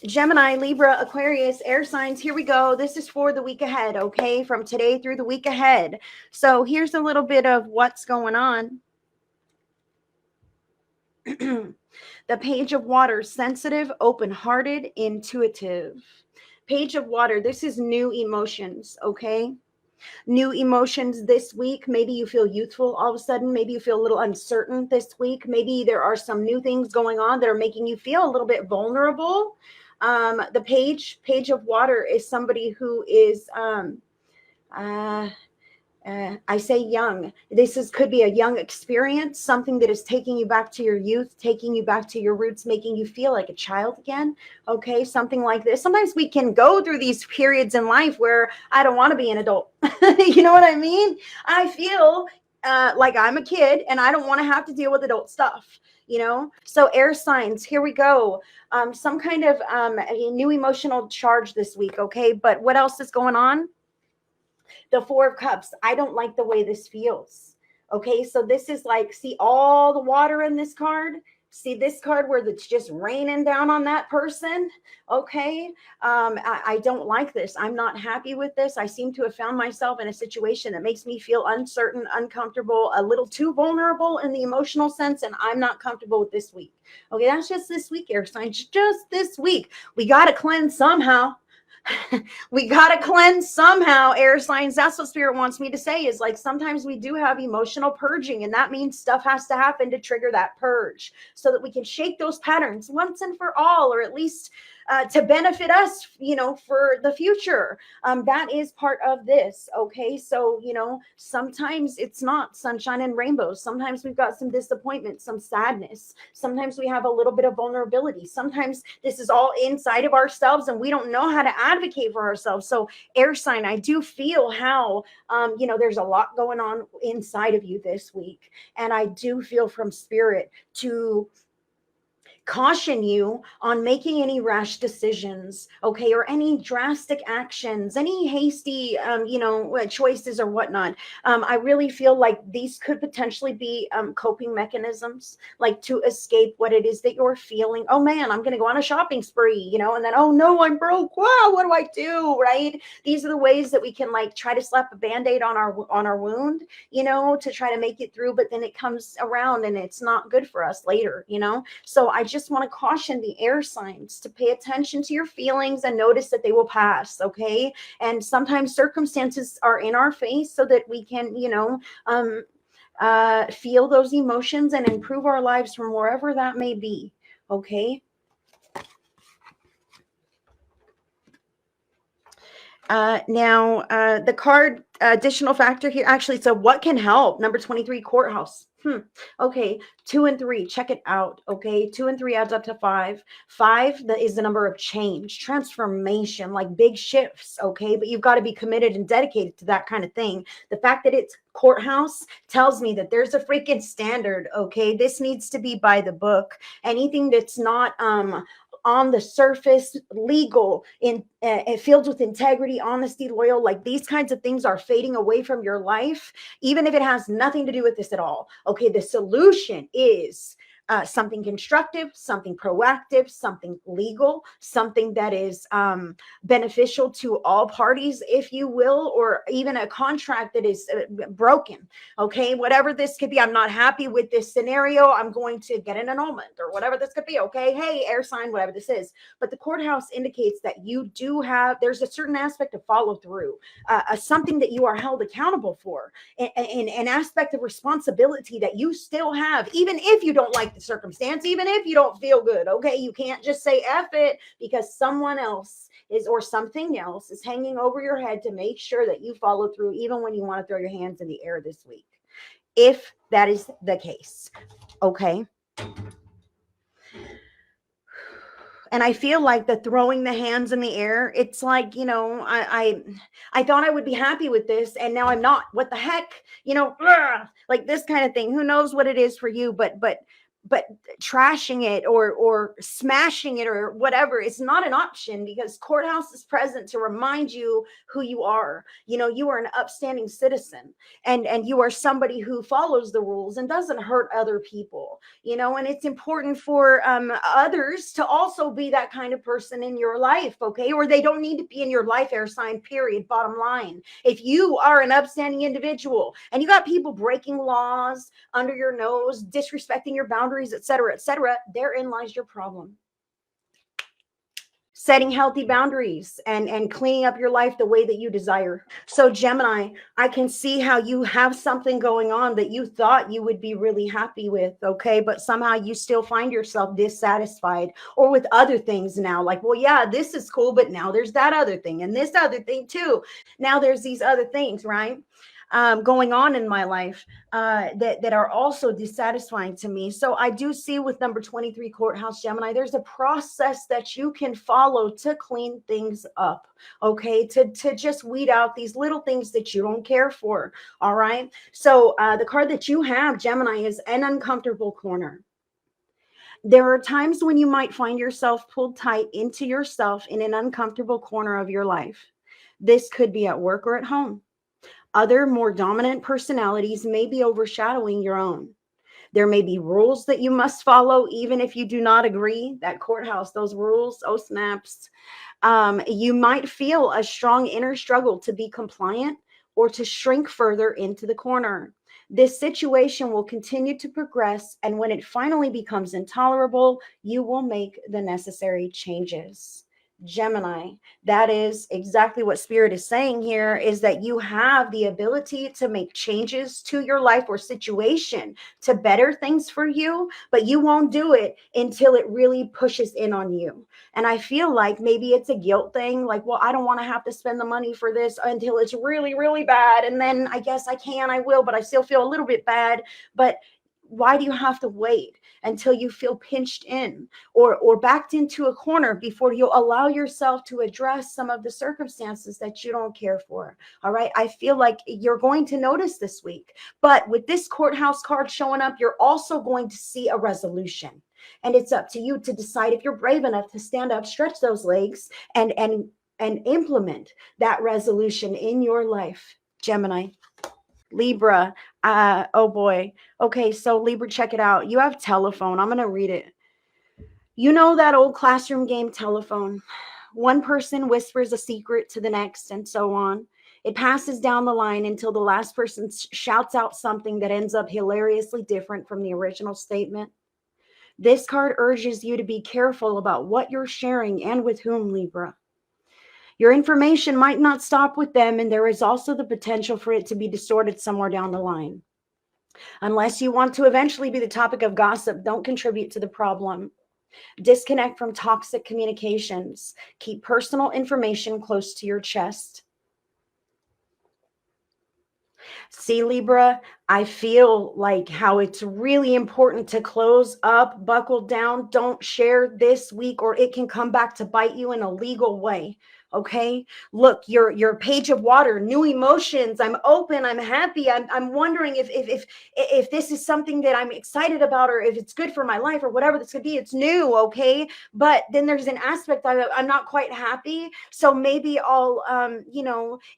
Gemini, Libra, Aquarius, air signs. Here we go. This is for the week ahead, okay? From today through the week ahead. So here's a little bit of what's going on. The Page of Water, sensitive, open-hearted, intuitive. Page of Water, this is new emotions, okay? New emotions this week. Maybe you feel youthful all of a sudden. Maybe you feel a little uncertain this week. Maybe there are some new things going on that are making you feel a little bit vulnerable. The page of water is somebody who is uh, I say young. Could be a young experience, something that is taking you back to your youth, taking you back to your roots, making you feel like a child again. Okay, something like this. Sometimes we can go through these periods in life where I don't want to be an adult. You know what I mean? I feel like I'm a kid and I don't want to have to deal with adult stuff. So air signs, here we go. Some kind of a new emotional charge this week. Okay, but what else is going on? The Four of Cups. I don't like the way this feels. Okay, so this is like, see all the water in this card? See this card where it's just raining down on that person? Okay, I don't like this. I'm not happy with this. I seem to have found myself in a situation that makes me feel uncertain, uncomfortable, a little too vulnerable in the emotional sense, and I'm not comfortable with this week. Okay, that's just this week, air signs. Just this week. We got to cleanse somehow. We got to cleanse somehow, air signs. That's what spirit wants me to say, is like sometimes we do have emotional purging, and that means stuff has to happen to trigger that purge so that we can shake those patterns once and for all, or at least to benefit us, for the future. That is part of this. Okay. So, sometimes it's not sunshine and rainbows. Sometimes we've got some disappointment, some sadness. Sometimes we have a little bit of vulnerability. Sometimes this is all inside of ourselves and we don't know how to advocate for ourselves. So air sign, I do feel how, there's a lot going on inside of you this week. And I do feel from spirit to caution you on making any rash decisions, okay, or any drastic actions, any hasty, choices or whatnot. I really feel like these could potentially be coping mechanisms, like to escape what it is that you're feeling. Oh man, I'm going to go on a shopping spree, and then, oh no, I'm broke. Wow, what do I do? Right? These are the ways that we can like try to slap a band-aid on our wound, to try to make it through, but then it comes around and it's not good for us later, So I just want to caution the air signs to pay attention to your feelings and notice that they will pass. Okay. And sometimes circumstances are in our face so that we can, feel those emotions and improve our lives from wherever that may be. Okay. Now, the card additional factor here, actually, so what can help? Number 23, courthouse. Okay, 2 and 3, check it out. Okay, 2 and 3 adds up to 5. 5 is the number of change, transformation, like big shifts. Okay, but you've got to be committed and dedicated to that kind of thing. The fact that it's courthouse tells me that there's a freaking standard. Okay, this needs to be by the book. Anything that's not on the surface, legal, filled with integrity, honesty, loyal, like these kinds of things are fading away from your life, even if it has nothing to do with this at all. Okay, the solution is something constructive, something proactive, something legal, something that is beneficial to all parties, if you will, or even a contract that is broken. Okay, whatever this could be. I'm not happy with this scenario. I'm going to get an annulment or whatever this could be. Okay, hey, air sign, whatever this is. But the courthouse indicates that you do have, there's a certain aspect of follow through, something that you are held accountable for, and an aspect of responsibility that you still have, even if you don't like the circumstance, even if you don't feel good. Okay, you can't just say F it because someone else is, or something else is hanging over your head to make sure that you follow through, even when you want to throw your hands in the air this week, if that is the case. Okay. And I feel like the throwing the hands in the air, it's like, I thought I would be happy with this and now I'm not. What the heck? Like this kind of thing. Who knows what it is for you, but but trashing it or smashing it or whatever is not an option, because courthouse is present to remind you who you are. You know, you are an upstanding citizen, and you are somebody who follows the rules and doesn't hurt other people, you know. And it's important for others to also be that kind of person in your life, okay? Or they don't need to be in your life, air sign, period, bottom line. If you are an upstanding individual and you got people breaking laws under your nose, disrespecting your boundaries, etc., therein lies your problem. Setting healthy boundaries and cleaning up your life the way that you desire. So Gemini, I can see how you have something going on that you thought you would be really happy with, okay? But somehow you still find yourself dissatisfied, or with other things now. Like, well, yeah, this is cool, but now there's that other thing and this other thing too. Now there's these other things, right? Going on in my life that are also dissatisfying to me. So I do see with number 23 courthouse, Gemini, there's a process that you can follow to clean things up, okay? To just weed out these little things that you don't care for, all right? So the card that you have, Gemini, is an uncomfortable corner. There are times when you might find yourself pulled tight into yourself in an uncomfortable corner of your life. This could be at work or at home. Other more dominant personalities may be overshadowing your own. There may be rules that you must follow, even if you do not agree. That courthouse, those rules, oh snaps. You might feel a strong inner struggle to be compliant or to shrink further into the corner. This situation will continue to progress, and when it finally becomes intolerable, you will make the necessary changes. Gemini, that is exactly what Spirit is saying here, is that you have the ability to make changes to your life or situation to better things for you, but you won't do it until it really pushes in on you. And I feel like maybe it's a guilt thing, like, well, I don't want to have to spend the money for this until it's really, really bad. And then I guess I will, but I still feel a little bit bad. But why do you have to wait until you feel pinched in or backed into a corner before you allow yourself to address some of the circumstances that you don't care for? All right. I feel like you're going to notice this week, but with this courthouse card showing up, you're also going to see a resolution. And it's up to you to decide if you're brave enough to stand up, stretch those legs, and implement that resolution in your life, Gemini. Libra, oh boy. Okay, so Libra, check it out. You have telephone. I'm going to read it. You know that old classroom game, telephone. One person whispers a secret to the next and so on. It passes down the line until the last person shouts out something that ends up hilariously different from the original statement. This card urges you to be careful about what you're sharing and with whom, Libra. Your information might not stop with them, and there is also the potential for it to be distorted somewhere down the line. Unless you want to eventually be the topic of gossip, don't contribute to the problem. Disconnect from toxic communications. Keep personal information close to your chest. See, Libra, I feel like how it's really important to close up, buckle down, don't share this week, or it can come back to bite you in a legal way. Okay, look, your page of water, new emotions. I'm open. I'm happy. I'm wondering if this is something that I'm excited about, or if it's good for my life, or whatever this could be. It's new, okay. But then there's an aspect of it I'm not quite happy. So maybe I'll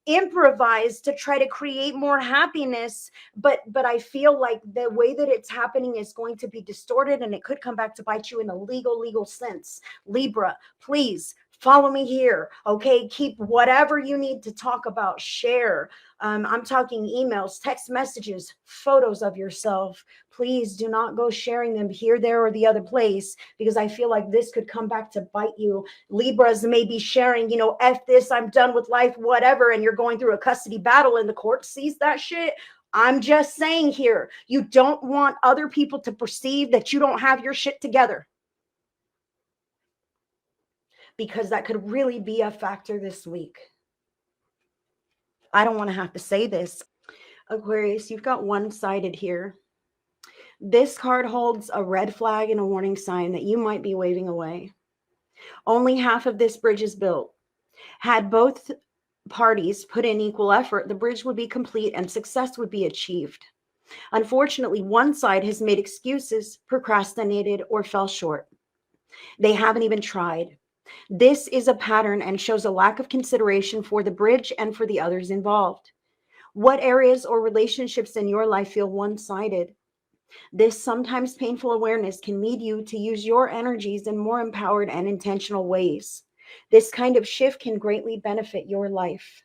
improvise to try to create more happiness. But I feel like the way that it's happening is going to be distorted, and it could come back to bite you in a legal sense. Libra, please follow me here. Okay. Keep whatever you need to talk about, share. I'm talking emails, text messages, photos of yourself. Please do not go sharing them here, there, or the other place, because I feel like this could come back to bite you. Libras may be sharing, F this, I'm done with life, whatever. And you're going through a custody battle and the court sees that shit. I'm just saying here, you don't want other people to perceive that you don't have your shit together, because that could really be a factor this week. I don't want to have to say this. Aquarius, you've got one-sided here. This card holds a red flag and a warning sign that you might be waving away. Only half of this bridge is built. Had both parties put in equal effort, the bridge would be complete and success would be achieved. Unfortunately, one side has made excuses, procrastinated, or fell short. They haven't even tried. This is a pattern and shows a lack of consideration for the bridge and for the others involved. What areas or relationships in your life feel one-sided? This sometimes painful awareness can lead you to use your energies in more empowered and intentional ways. This kind of shift can greatly benefit your life.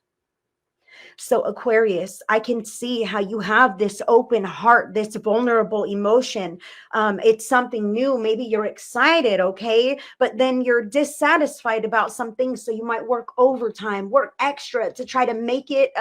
So Aquarius, I can see how you have this open heart, this vulnerable emotion. It's something new. Maybe you're excited, okay? But then you're dissatisfied about some things. So you might work overtime, work extra to try to make it,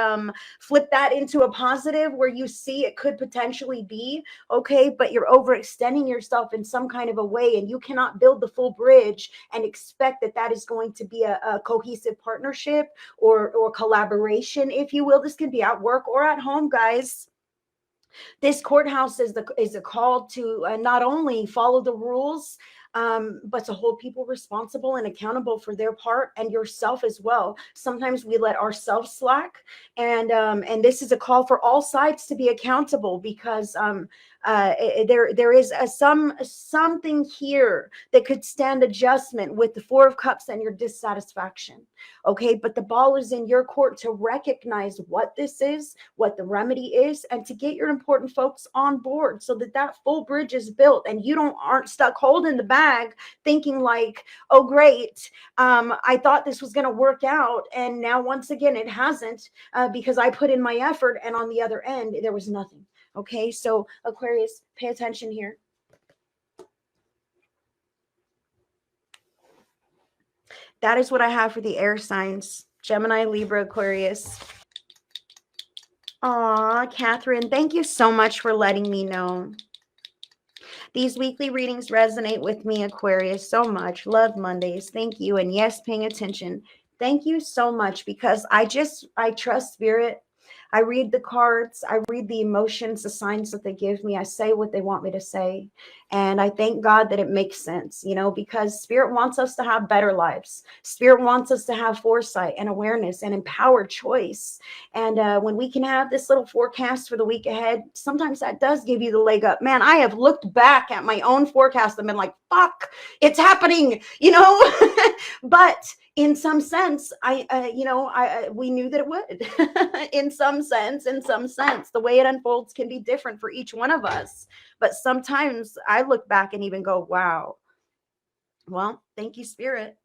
flip that into a positive where you see it could potentially be, okay? But you're overextending yourself in some kind of a way, and you cannot build the full bridge and expect that that is going to be a cohesive partnership or collaboration, if you will. This can be at work or at home, guys. This courthouse is a call to not only follow the rules, but to hold people responsible and accountable for their part, and yourself as well. Sometimes we let ourselves slack, and this is a call for all sides to be accountable, because there is something here that could stand adjustment with the Four of Cups and your dissatisfaction. Okay, but the ball is in your court to recognize what this is, what the remedy is, and to get your important folks on board so that that full bridge is built and you aren't stuck holding the bag thinking like, oh great, I thought this was going to work out, and now once again it hasn't, because I put in my effort and on the other end there was nothing. Okay, so Aquarius, pay attention here. That is what I have for the air signs: Gemini, Libra, Aquarius. Aw, Catherine, thank you so much for letting me know. These weekly readings resonate with me, Aquarius, so much. Love Mondays. Thank you. And yes, paying attention. Thank you so much, because I trust Spirit. I read the cards. I read the emotions, the signs that they give me. I say what they want me to say. And I thank God that it makes sense, because Spirit wants us to have better lives. Spirit wants us to have foresight and awareness and empowered choice. And when we can have this little forecast for the week ahead, sometimes that does give you the leg up. Man, I have looked back at my own forecast and been like, fuck, it's happening, But in some sense, we knew that it would. in some sense, the way it unfolds can be different for each one of us. But sometimes I look back and even go, wow. Well, thank you, Spirit.